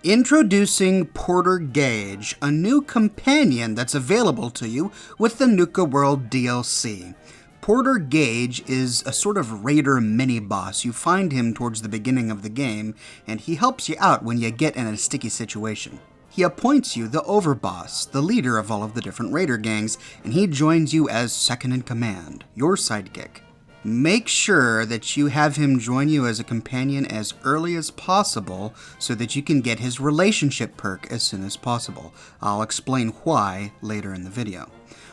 Introducing Porter Gage, a new companion that's available to you with the Nuka World DLC. Porter Gage is a sort of raider mini-boss. You find him towards the beginning of the game, and he helps you out when you get in a sticky situation. He appoints you the overboss, the leader of all of the different raider gangs, and he joins you as second in command, your sidekick. Make sure that you have him join you as a companion as early as possible so that you can get his relationship perk as soon as possible. I'll explain why later in the video.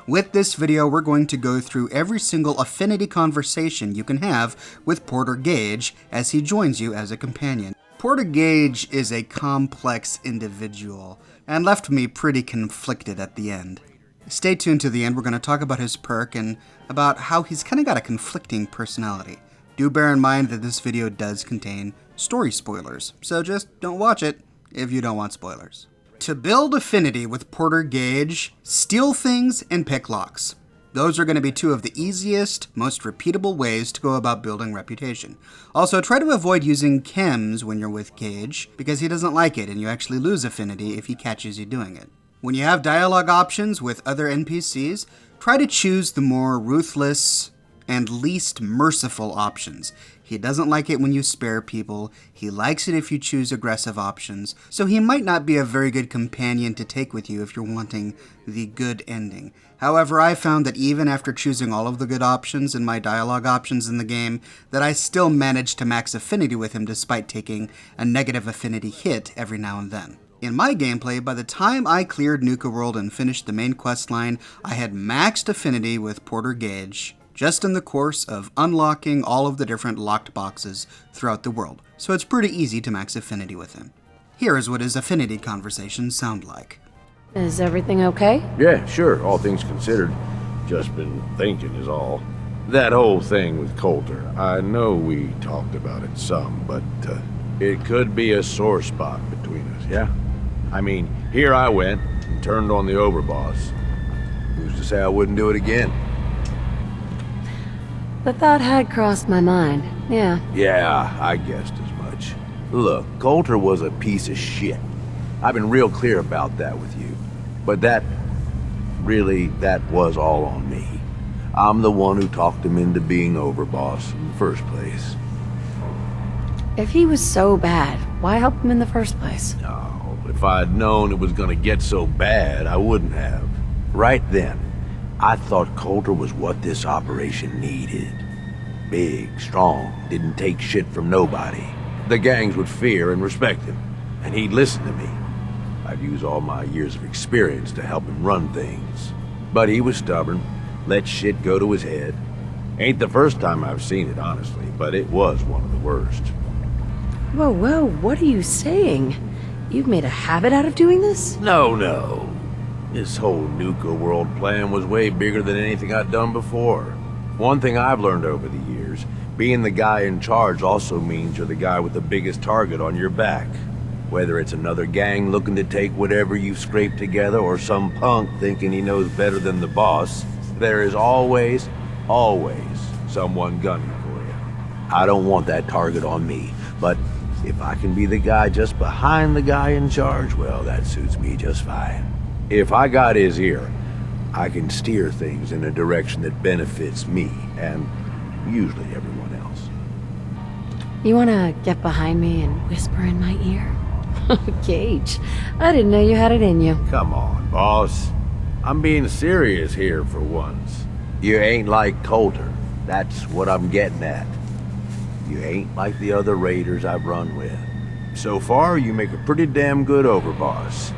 With this video, we're going to go through every single affinity conversation you can have with Porter Gage as he joins you as a companion. Porter Gage is a complex individual and left me pretty conflicted at the end. Stay tuned to the end. We're going to talk about his perk and about how he's kind of got a conflicting personality. Do bear in mind that this video does contain story spoilers, so just don't watch it if you don't want spoilers. To build affinity with Porter Gage, steal things and pick locks. Those are going to be two of the easiest, most repeatable ways to go about building reputation. Also, try to avoid using chems when you're with Gage, because he doesn't like it and you actually lose affinity if he catches you doing it. When you have dialogue options with other NPCs, try to choose the more ruthless and least merciful options. He doesn't like it when you spare people, he likes it if you choose aggressive options, so he might not be a very good companion to take with you if you're wanting the good ending. However, I found that even after choosing all of the good options and my dialogue options in the game, that I still managed to max affinity with him despite taking a negative affinity hit every now and then. In my gameplay, by the time I cleared Nuka World and finished the main quest line, I had maxed affinity with Porter Gage, just in the course of unlocking all of the different locked boxes throughout the world, so it's pretty easy to max affinity with him. Here is what his affinity conversations sound like. Is everything okay? Yeah, sure, all things considered. Just been thinking is all. That whole thing with Coulter, I know we talked about it some, but it could be a sore spot between us, yeah? I mean, here I went and turned on the overboss. Who's to say I wouldn't do it again? The thought had crossed my mind, yeah. Yeah, I guessed as much. Look, Coulter was a piece of shit. I've been real clear about that with you. But that was all on me. I'm the one who talked him into being overboss in the first place. If he was so bad, why help him in the first place? No, if I'd known it was gonna get so bad, I wouldn't have. Right then, I thought Coulter was what this operation needed. Big, strong, didn't take shit from nobody. The gangs would fear and respect him, and he'd listen to me. I'd use all my years of experience to help him run things. But he was stubborn, let shit go to his head. Ain't the first time I've seen it, honestly, but it was one of the worst. Whoa, what are you saying? You've made a habit out of doing this? No. This whole Nuka World plan was way bigger than anything I'd done before. One thing I've learned over the years, being the guy in charge also means you're the guy with the biggest target on your back. Whether it's another gang looking to take whatever you've scraped together or some punk thinking he knows better than the boss, there is always someone gunning for you. I don't want that target on me, but if I can be the guy just behind the guy in charge, well, that suits me just fine. If I got his ear, I can steer things in a direction that benefits me, and usually everyone else. You wanna get behind me and whisper in my ear? Gage, I didn't know you had it in you. Come on, boss. I'm being serious here for once. You ain't like Coulter. That's what I'm getting at. You ain't like the other raiders I've run with. So far, you make a pretty damn good overboss.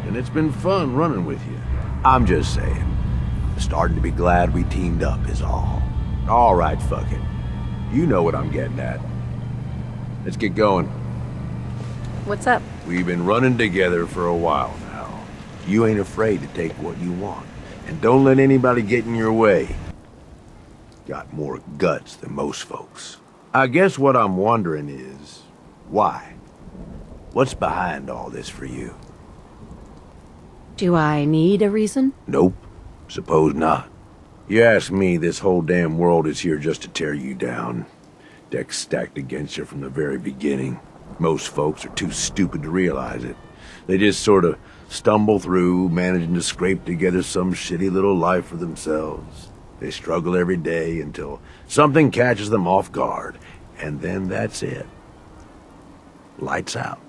And it's been fun running with you. I'm just saying, starting to be glad we teamed up is all. All right, fuck it. You know what I'm getting at. Let's get going. What's up? We've been running together for a while now. You ain't afraid to take what you want. And don't let anybody get in your way. Got more guts than most folks. I guess what I'm wondering is, why? What's behind all this for you? Do I need a reason? Nope. Suppose not. You ask me, this whole damn world is here just to tear you down. Decks stacked against you from the very beginning. Most folks are too stupid to realize it. They just sort of stumble through, managing to scrape together some shitty little life for themselves. They struggle every day until something catches them off guard, and then that's it. Lights out.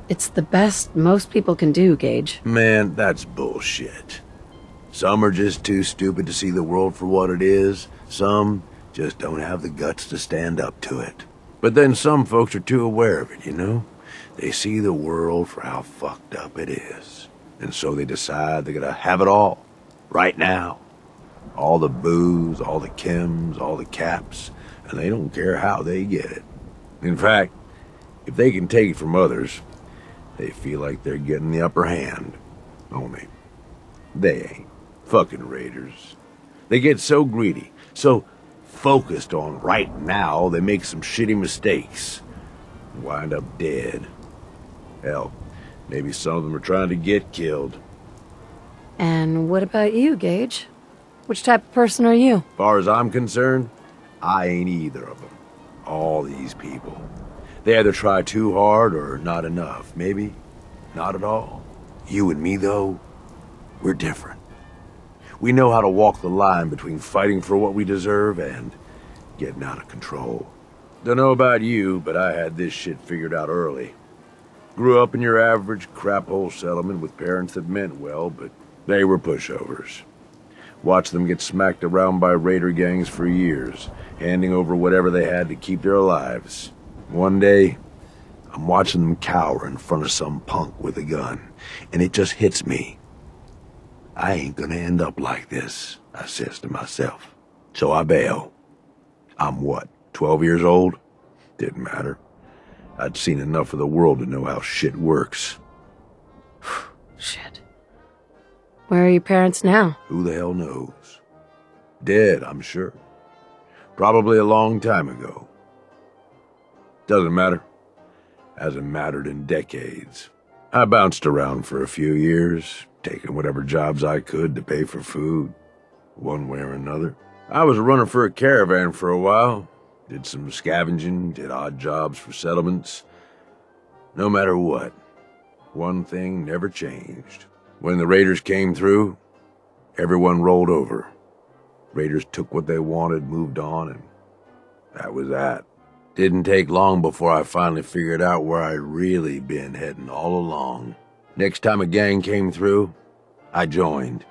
It's the best most people can do, Gage. Man, that's bullshit. Some are just too stupid to see the world for what it is. Some just don't have the guts to stand up to it. But then some folks are too aware of it, you know? They see the world for how fucked up it is. And so they decide they're gonna have it all. Right now. All the booze, all the chems, all the caps. And they don't care how they get it. In fact, if they can take it from others, they feel like they're getting the upper hand. Only, they ain't. Fucking raiders. They get so greedy, so focused on right now, they make some shitty mistakes. Wind up dead. Hell, maybe some of them are trying to get killed. And what about you, Gage? Which type of person are you? As far as I'm concerned, I ain't either of them. All these people. They either try too hard or not enough. Maybe not at all. You and me, though, we're different. We know how to walk the line between fighting for what we deserve and getting out of control. Don't know about you, but I had this shit figured out early. Grew up in your average crap-hole settlement with parents that meant well, but they were pushovers. Watched them get smacked around by raider gangs for years, handing over whatever they had to keep their lives. One day, I'm watching them cower in front of some punk with a gun, and it just hits me. I ain't gonna end up like this, I says to myself. So I bail. I'm what, 12 years old? Didn't matter. I'd seen enough of the world to know how shit works. Shit. Where are your parents now? Who the hell knows? Dead, I'm sure. Probably a long time ago. Doesn't matter. Hasn't mattered in decades. I bounced around for a few years, taking whatever jobs I could to pay for food, one way or another. I was running for a caravan for a while, did some scavenging, did odd jobs for settlements. No matter what, one thing never changed. When the raiders came through, everyone rolled over. Raiders took what they wanted, moved on, and that was that. Didn't take long before I finally figured out where I'd really been heading all along. Next time a gang came through, I joined.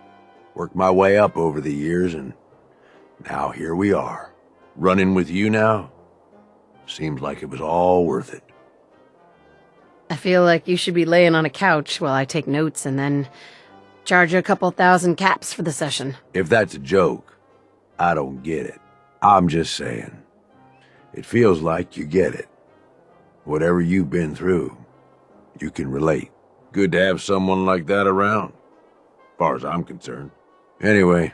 Worked my way up over the years, and now here we are. Running with you now? Seems like it was all worth it. I feel like you should be laying on a couch while I take notes and then charge you a couple thousand caps for the session. If that's a joke, I don't get it. I'm just saying. It feels like you get it. Whatever you've been through, you can relate. Good to have someone like that around, as far as I'm concerned. Anyway,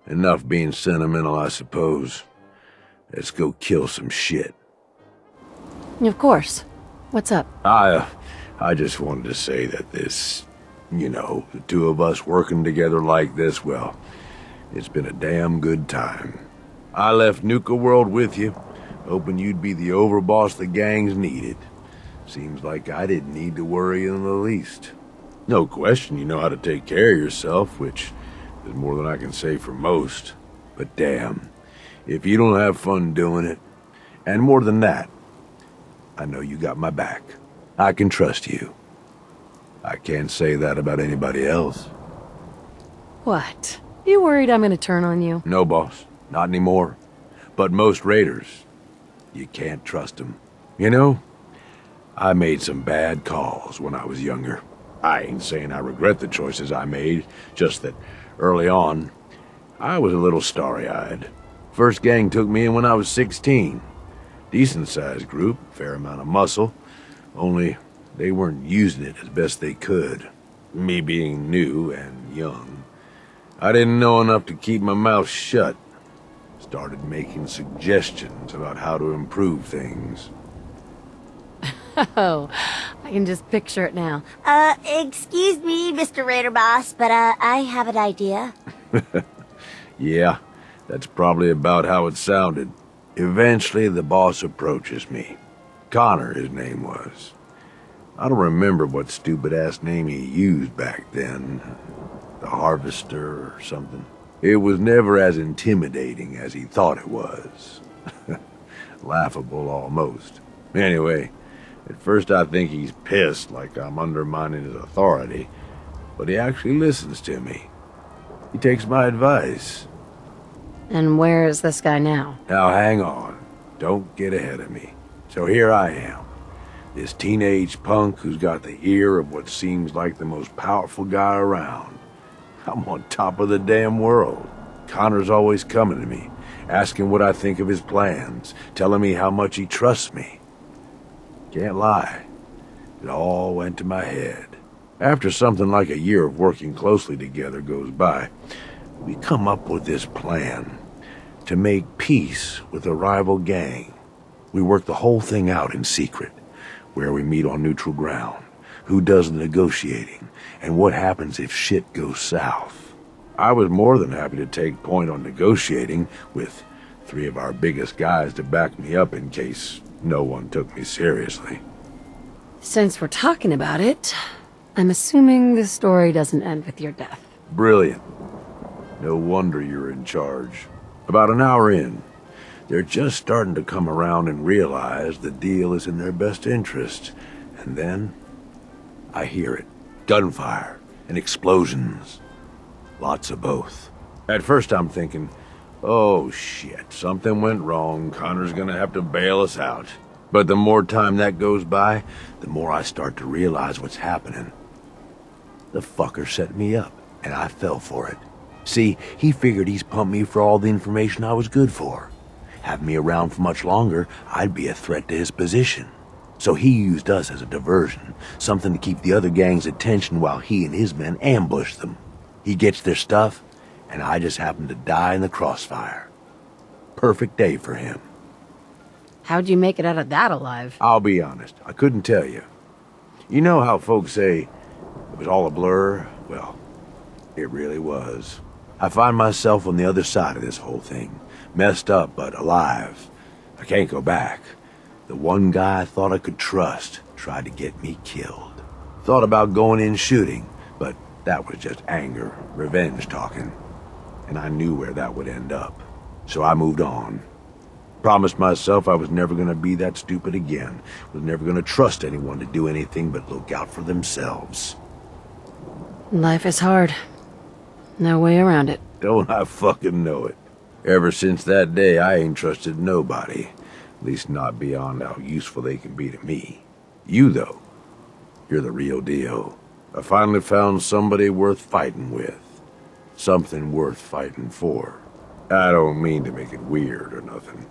enough being sentimental, I suppose. Let's go kill some shit. Of course. What's up? I just wanted to say that this, the two of us working together like this, well, it's been a damn good time. I left Nuka World with you, hoping you'd be the overboss the gangs needed. Seems like I didn't need to worry in the least. No question you know how to take care of yourself, which is more than I can say for most. But damn, if you don't have fun doing it, and more than that, I know you got my back. I can trust you. I can't say that about anybody else. What? You worried I'm gonna turn on you? No, boss. Not anymore. But most raiders, you can't trust them. I made some bad calls when I was younger. I ain't saying I regret the choices I made, just that early on, I was a little starry-eyed. First gang took me in when I was 16. Decent-sized group, fair amount of muscle, only they weren't using it as best they could. Me being new and young, I didn't know enough to keep my mouth shut. Started making suggestions about how to improve things. Oh, I can just picture it now. Excuse me, Mr. Raider Boss, but, I have an idea. Yeah, that's probably about how it sounded. Eventually, the boss approaches me. Connor, his name was. I don't remember what stupid-ass name he used back then. The Harvester or something. It was never as intimidating as he thought it was. Laughable almost. Anyway, at first I think he's pissed like I'm undermining his authority, but he actually listens to me. He takes my advice. And where is this guy now? Now hang on. Don't get ahead of me. So here I am. This teenage punk who's got the ear of what seems like the most powerful guy around. I'm on top of the damn world. Connor's always coming to me, asking what I think of his plans, telling me how much he trusts me. Can't lie. It all went to my head. After something like a year of working closely together goes by, we come up with this plan to make peace with a rival gang. We work the whole thing out in secret, where we meet on neutral ground, who does the negotiating, and what happens if shit goes south. I was more than happy to take point on negotiating, with 3 of our biggest guys to back me up in case no one took me seriously. Since we're talking about it, I'm assuming the story doesn't end with your death. Brilliant. No wonder you're in charge. About an hour in, they're just starting to come around and realize the deal is in their best interest. And then, I hear it. Gunfire and explosions. Lots of both. At first I'm thinking, oh shit, something went wrong. Connor's gonna have to bail us out. But the more time that goes by, the more I start to realize what's happening. The fucker set me up, and I fell for it. See, he figured he's pumped me for all the information I was good for. Have me around for much longer, I'd be a threat to his position. So he used us as a diversion, something to keep the other gang's attention while he and his men ambush them. He gets their stuff, and I just happen to die in the crossfire. Perfect day for him. How'd you make it out of that alive? I'll be honest, I couldn't tell you. You know how folks say it was all a blur? Well, it really was. I find myself on the other side of this whole thing. Messed up, but alive. I can't go back. The one guy I thought I could trust tried to get me killed. Thought about going in shooting, but that was just anger, revenge talking. And I knew where that would end up. So I moved on. Promised myself I was never gonna be that stupid again. Was never gonna trust anyone to do anything but look out for themselves. Life is hard. No way around it. Don't I fucking know it. Ever since that day, I ain't trusted nobody. At least not beyond how useful they can be to me. You, though, you're the real deal. I finally found somebody worth fighting with. Something worth fighting for. I don't mean to make it weird or nothing.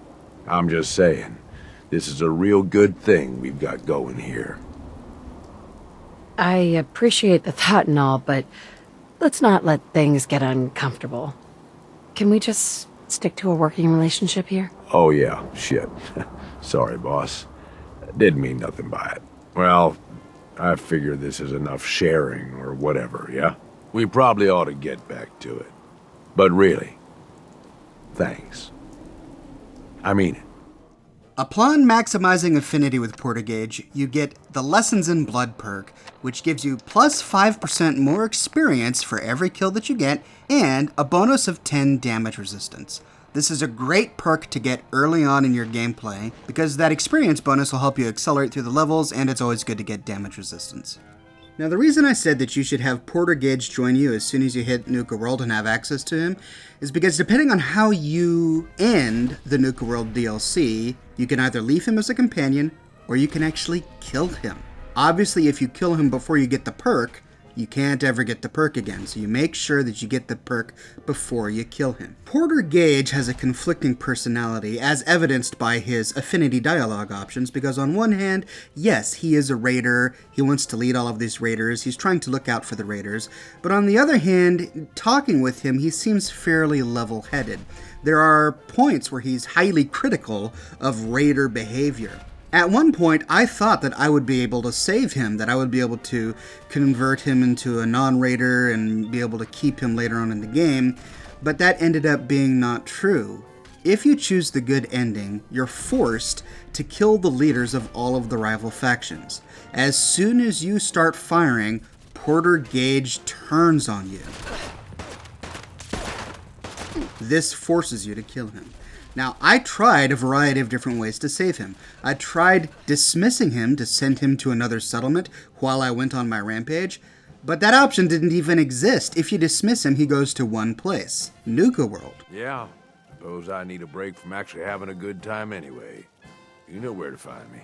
I'm just saying, this is a real good thing we've got going here. I appreciate the thought and all, but let's not let things get uncomfortable. Can we just stick to a working relationship here? Oh yeah, shit. Sorry, boss. Didn't mean nothing by it. Well, I figure this is enough sharing or whatever, yeah? We probably ought to get back to it. But really, thanks. I mean it. Upon maximizing affinity with Porter Gage, you get the Lessons in Blood perk, which gives you plus 5% more experience for every kill that you get, and a bonus of 10 damage resistance. This is a great perk to get early on in your gameplay, because that experience bonus will help you accelerate through the levels, and it's always good to get damage resistance. Now, the reason I said that you should have Porter Gage join you as soon as you hit Nuka World and have access to him is because depending on how you end the Nuka World DLC, you can either leave him as a companion or you can actually kill him. Obviously, if you kill him before you get the perk, you can't ever get the perk again, so you make sure that you get the perk before you kill him. Porter Gage has a conflicting personality, as evidenced by his affinity dialogue options, because on one hand, yes, he is a raider, he wants to lead all of these raiders, he's trying to look out for the raiders, but on the other hand, talking with him, he seems fairly level-headed. There are points where he's highly critical of raider behavior. At one point, I thought that I would be able to save him, that I would be able to convert him into a non-raider and be able to keep him later on in the game, but that ended up being not true. If you choose the good ending, you're forced to kill the leaders of all of the rival factions. As soon as you start firing, Porter Gage turns on you. This forces you to kill him. Now, I tried a variety of different ways to save him. I tried dismissing him to send him to another settlement while I went on my rampage, but that option didn't even exist. If you dismiss him, he goes to one place, Nuka World. Yeah, suppose I need a break from actually having a good time anyway. You know where to find me.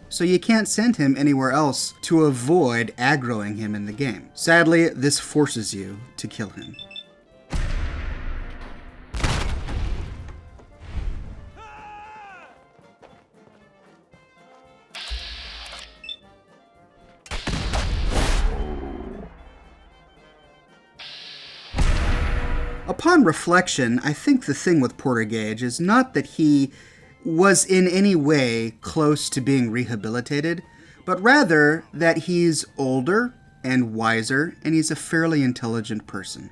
So you can't send him anywhere else to avoid aggroing him in the game. Sadly, this forces you to kill him. Upon reflection, I think the thing with Porter Gage is not that he was in any way close to being rehabilitated, but rather that he's older and wiser, and he's a fairly intelligent person.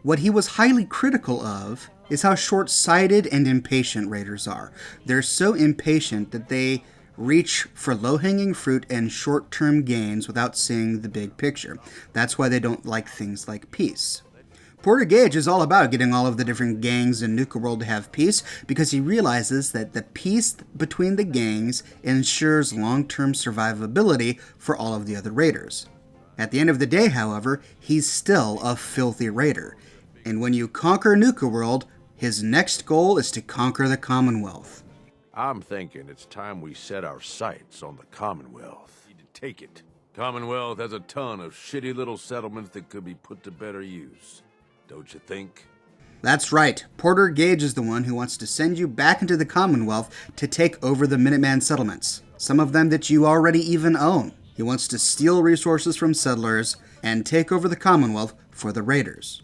What he was highly critical of is how short-sighted and impatient raiders are. They're so impatient that they reach for low-hanging fruit and short-term gains without seeing the big picture. That's why they don't like things like peace. Porter Gage is all about getting all of the different gangs in Nuka World to have peace because he realizes that the peace between the gangs ensures long-term survivability for all of the other raiders. At the end of the day, however, he's still a filthy raider. And when you conquer Nuka World, his next goal is to conquer the Commonwealth. I'm thinking it's time we set our sights on the Commonwealth. Need to take it. Commonwealth has a ton of shitty little settlements that could be put to better use. Don't you think? That's right. Porter Gage is the one who wants to send you back into the Commonwealth to take over the Minuteman settlements. Some of them that you already even own. He wants to steal resources from settlers and take over the Commonwealth for the raiders.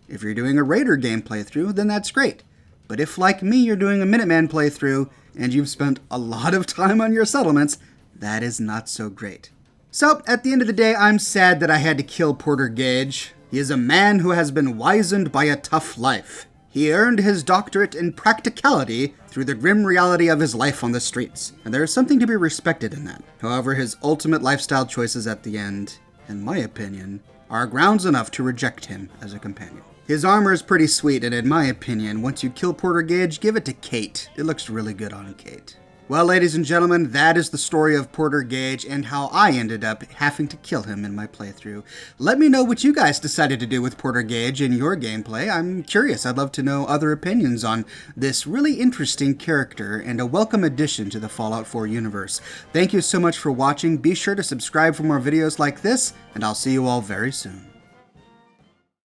If you're doing a raider game playthrough, then that's great. But if, like me, you're doing a Minuteman playthrough and you've spent a lot of time on your settlements, that is not so great. So, at the end of the day, I'm sad that I had to kill Porter Gage. He is a man who has been wizened by a tough life. He earned his doctorate in practicality through the grim reality of his life on the streets, and there is something to be respected in that. However, his ultimate lifestyle choices at the end, in my opinion, are grounds enough to reject him as a companion. His armor is pretty sweet, and in my opinion, once you kill Porter Gage, give it to Kate. It looks really good on Kate. Well, ladies and gentlemen, that is the story of Porter Gage and how I ended up having to kill him in my playthrough. Let me know what you guys decided to do with Porter Gage in your gameplay. I'm curious. I'd love to know other opinions on this really interesting character and a welcome addition to the Fallout 4 universe. Thank you so much for watching. Be sure to subscribe for more videos like this, and I'll see you all very soon.